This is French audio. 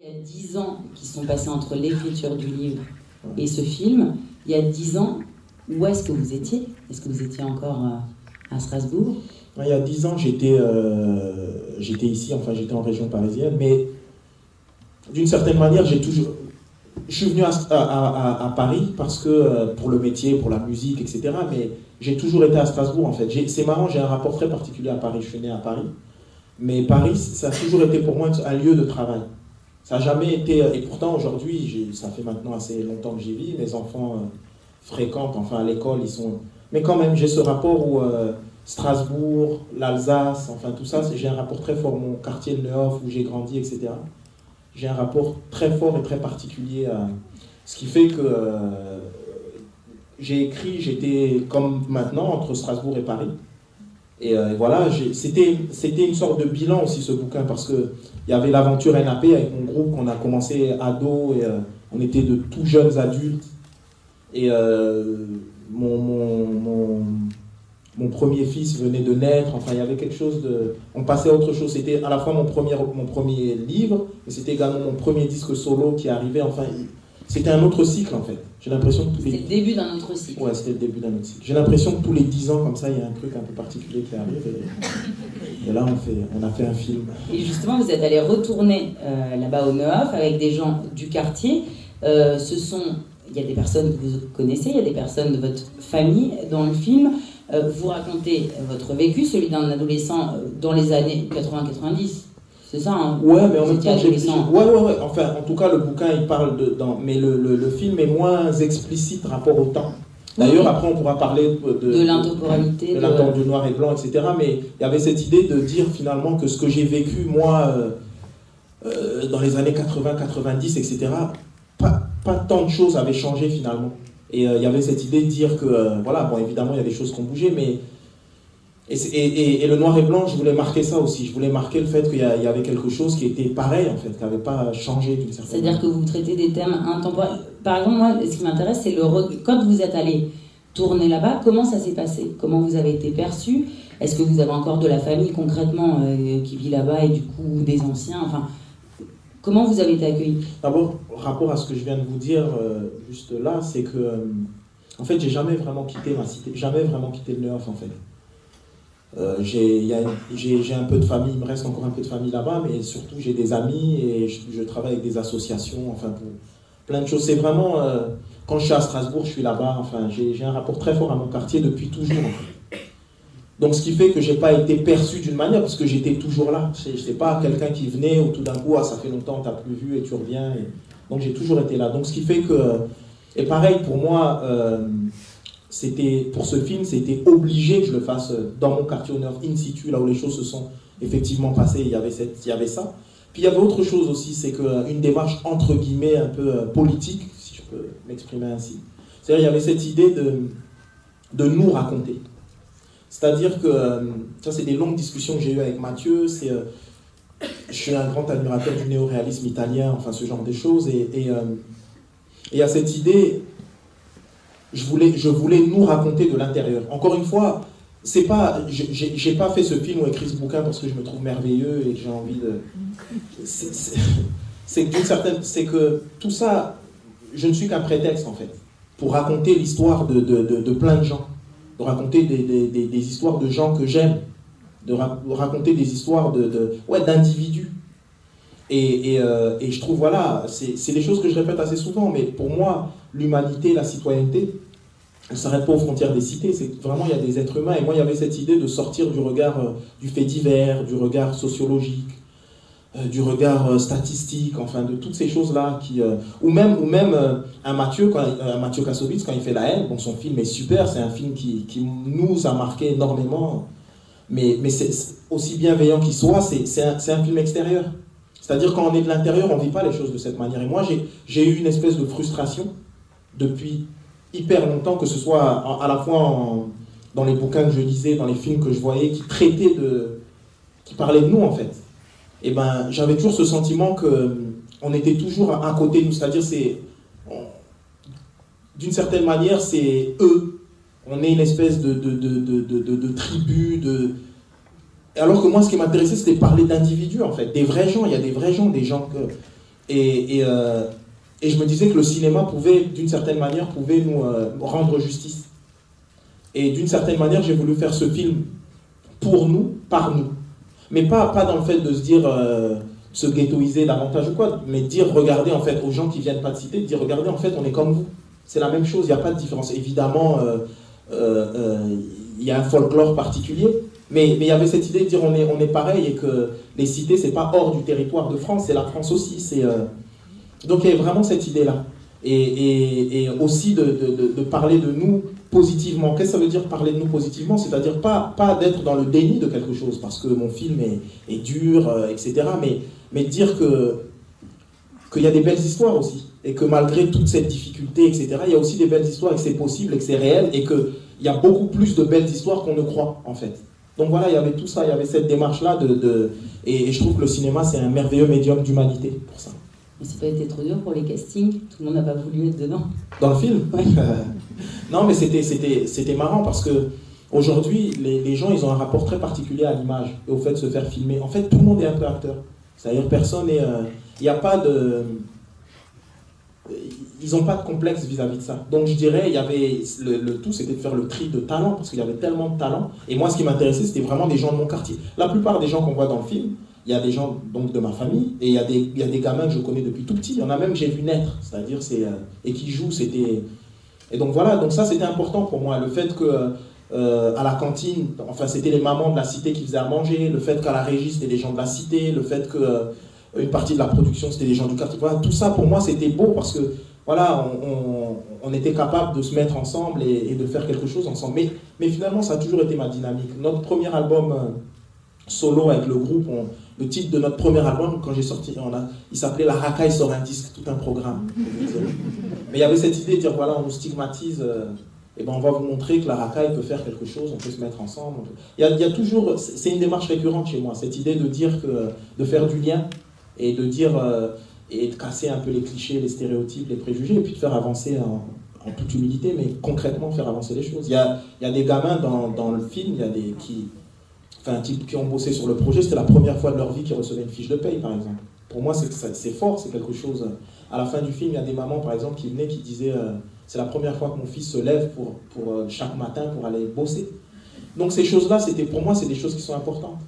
Il y a 10 ans qui sont passés entre l'écriture du livre et ce film. Il y a 10 ans, où est-ce que vous étiez? Est-ce que vous étiez encore à Strasbourg? Il y a 10 ans, j'étais ici, enfin j'étais en région parisienne, mais d'une certaine manière, je suis venu à Paris parce que, pour le métier, pour la musique, etc. Mais j'ai toujours été à Strasbourg en fait. C'est marrant, j'ai un rapport très particulier à Paris. Je suis né à Paris. Mais Paris, ça a toujours été pour moi un lieu de travail. Ça n'a jamais été. Et pourtant, aujourd'hui, ça fait maintenant assez longtemps que j'y vis. Mes enfants fréquentent, enfin à l'école, ils sont. Mais quand même, j'ai ce rapport où Strasbourg, l'Alsace, enfin tout ça, j'ai un rapport très fort. Mon quartier de Neuhoff, où j'ai grandi, etc. J'ai un rapport très fort et très particulier à. Ce qui fait que j'ai écrit, j'étais comme maintenant entre Strasbourg et Paris. Et voilà, c'était une sorte de bilan aussi ce bouquin, parce qu'il y avait l'aventure NAP avec mon groupe qu'on a commencé ado, et on était de tout jeunes adultes. Et mon premier fils venait de naître, enfin il y avait quelque chose de... On passait à autre chose, c'était à la fois mon premier livre, et c'était également mon premier disque solo qui arrivait, enfin c'était un autre cycle en fait. J'ai l'impression que C'était le début d'un autre cycle. Ouais, c'était le début d'un autre cycle. J'ai l'impression que tous les 10 ans, comme ça, il y a un truc un peu particulier qui arrive. Et là, on a fait un film. Et justement, vous êtes allé retourner là-bas au Neuhoff avec des gens du quartier. Il y a des personnes que vous connaissez, il y a des personnes de votre famille dans le film. Vous racontez votre vécu, celui d'un adolescent dans les années 80-90. C'est ça, hein? Ouais, mais en même temps, ouais. Enfin, en tout cas, le bouquin, il parle mais le film est moins explicite rapport au temps. D'ailleurs, après, on pourra parler de l'intemporalité, du noir et blanc, etc. Mais il y avait cette idée de dire finalement que ce que j'ai vécu, moi, dans les années 80-90, etc., pas tant de choses avaient changé finalement. Et il y avait cette idée de dire que, voilà, bon, évidemment, il y a des choses qui ont bougé, mais... Et le noir et blanc, je voulais marquer ça aussi. Je voulais marquer le fait qu'il y avait quelque chose qui était pareil, en fait, qui n'avait pas changé d'une certaine manière. C'est-à-dire que vous traitez des thèmes intemporels. Par exemple, moi, ce qui m'intéresse, c'est quand vous êtes allé tourner là-bas, comment ça s'est passé? Comment vous avez été perçu? Est-ce que vous avez encore de la famille, concrètement, qui vit là-bas, et du coup, des anciens? Enfin, comment vous avez été accueilli? D'abord, rapport à ce que je viens de vous dire, juste là, c'est que, en fait, j'ai jamais vraiment quitté ma cité, jamais vraiment quitté le Neuhoff, en fait. J'ai un peu de famille, il me reste encore un peu de famille là-bas, mais surtout j'ai des amis et je travaille avec des associations, enfin pour plein de choses. C'est vraiment, quand je suis à Strasbourg, je suis là-bas, enfin j'ai un rapport très fort à mon quartier depuis toujours. En fait. Donc ce qui fait que j'ai pas été perçu d'une manière, parce que j'étais toujours là. Je sais pas quelqu'un qui venait ou tout d'un coup, ah, ça fait longtemps, t'as plus vu et tu reviens. Donc j'ai toujours été là. Donc ce qui fait que, et pareil pour moi, pour ce film, c'était obligé que je le fasse dans mon quartier au Neuhoff, in situ, là où les choses se sont effectivement passées, il y avait ça. Puis il y avait autre chose aussi, c'est qu'une démarche entre guillemets un peu politique, si je peux m'exprimer ainsi. C'est-à-dire il y avait cette idée de nous raconter. C'est-à-dire que, ça c'est des longues discussions que j'ai eues avec Mathieu, je suis un grand admirateur du néoréalisme italien, enfin ce genre de choses, et il y a cette idée... Je voulais nous raconter de l'intérieur. Encore une fois, j'ai pas fait ce film ou écrit ce bouquin parce que je me trouve merveilleux et que j'ai envie de... C'est que tout ça, je ne suis qu'un prétexte en fait, pour raconter l'histoire de plein de gens, de raconter des histoires de gens que j'aime, de raconter des histoires d'individus. Et je trouve, voilà, c'est des choses que je répète assez souvent, mais pour moi, l'humanité, la citoyenneté, elle ne s'arrête pas aux frontières des cités. C'est vraiment, il y a des êtres humains. Et moi, il y avait cette idée de sortir du regard du fait divers, du regard sociologique, du regard statistique, enfin, de toutes ces choses-là. Ou même un Mathieu Kassovitz, quand il fait La haine, bon, son film est super, c'est un film qui nous a marqué énormément. Mais c'est aussi bienveillant qu'il soit, c'est un film extérieur. C'est-à-dire quand on est de l'intérieur, on ne vit pas les choses de cette manière. Et moi, j'ai eu une espèce de frustration depuis hyper longtemps, que ce soit à la fois dans les bouquins que je lisais, dans les films que je voyais, qui parlaient de nous en fait. Et ben, j'avais toujours ce sentiment qu'on était toujours à côté de nous. C'est-à-dire, d'une certaine manière, c'est eux. On est une espèce de tribu, Alors que moi, ce qui m'intéressait, c'était de parler d'individus, en fait. Des vrais gens. Il y a des vrais gens, des gens Et je me disais que le cinéma pouvait, d'une certaine manière, pouvait nous rendre justice. Et d'une certaine manière, j'ai voulu faire ce film pour nous, par nous. Mais pas dans le fait de se dire, se ghettoiser davantage ou quoi, mais dire, regardez en fait, aux gens qui viennent pas de citer, dire, regardez en fait, on est comme vous. C'est la même chose, il n'y a pas de différence. Évidemment, il y a un folklore particulier, mais il y avait cette idée de dire, on est pareil et que les cités, c'est pas hors du territoire de France, c'est la France aussi. Donc il y avait vraiment cette idée-là. Et aussi de parler de nous positivement. Qu'est-ce que ça veut dire parler de nous positivement? C'est-à-dire pas d'être dans le déni de quelque chose, parce que mon film est dur, etc. Mais dire qu'il y a des belles histoires aussi. Et que malgré toute cette difficulté, etc., il y a aussi des belles histoires et que c'est possible et que c'est réel et qu'il y a beaucoup plus de belles histoires qu'on ne croit, en fait. Donc voilà, il y avait tout ça, il y avait cette démarche-là et je trouve que le cinéma, c'est un merveilleux médium d'humanité pour ça. Mais c'est pas été trop dur pour les castings? Tout le monde n'a pas voulu être dedans? Dans le film? Ouais. Non, mais c'était marrant parce que aujourd'hui, les gens, ils ont un rapport très particulier à l'image et au fait de se faire filmer. En fait, tout le monde est un peu acteur. C'est-à-dire, personne n'est... Il n'y a pas de... Ils n'ont pas de complexe vis-à-vis de ça. Donc je dirais, il y avait le tout, c'était de faire le tri de talent, parce qu'il y avait tellement de talent. Et moi, ce qui m'intéressait, c'était vraiment des gens de mon quartier. La plupart des gens qu'on voit dans le film, il y a des gens donc, de ma famille, et il y a des gamins que je connais depuis tout petit. Il y en a même que j'ai vu naître, c'est-à-dire, et qui jouent, c'était... Et donc voilà, donc ça c'était important pour moi, le fait que à la cantine, enfin c'était les mamans de la cité qui faisaient à manger, le fait qu'à la régie c'était des gens de la cité, le fait que une partie de la production c'était des gens du quartier, voilà, tout ça pour moi c'était beau parce que voilà, on était capable de se mettre ensemble et de faire quelque chose ensemble. Mais finalement ça a toujours été ma dynamique. Notre premier album solo avec le groupe, le titre de notre premier album, quand j'ai sorti, il s'appelait La Racaille sort un disque, tout un programme. Mais il y avait cette idée de dire, voilà, on nous stigmatise, et ben on va vous montrer que la racaille peut faire quelque chose, on peut se mettre ensemble. Il y a toujours, c'est une démarche récurrente chez moi, cette idée de dire de faire du lien, et de dire, et de casser un peu les clichés, les stéréotypes, les préjugés, et puis de faire avancer en toute humilité, mais concrètement faire avancer les choses. Il y a des gamins dans le film, il y a des types qui ont bossé sur le projet, c'était la première fois de leur vie qu'ils recevaient une fiche de paye, par exemple. Pour moi, c'est fort, c'est quelque chose. À la fin du film, il y a des mamans, par exemple, qui venaient, qui disaient c'est la première fois que mon fils se lève pour chaque matin pour aller bosser. Donc ces choses-là, pour moi, c'est des choses qui sont importantes.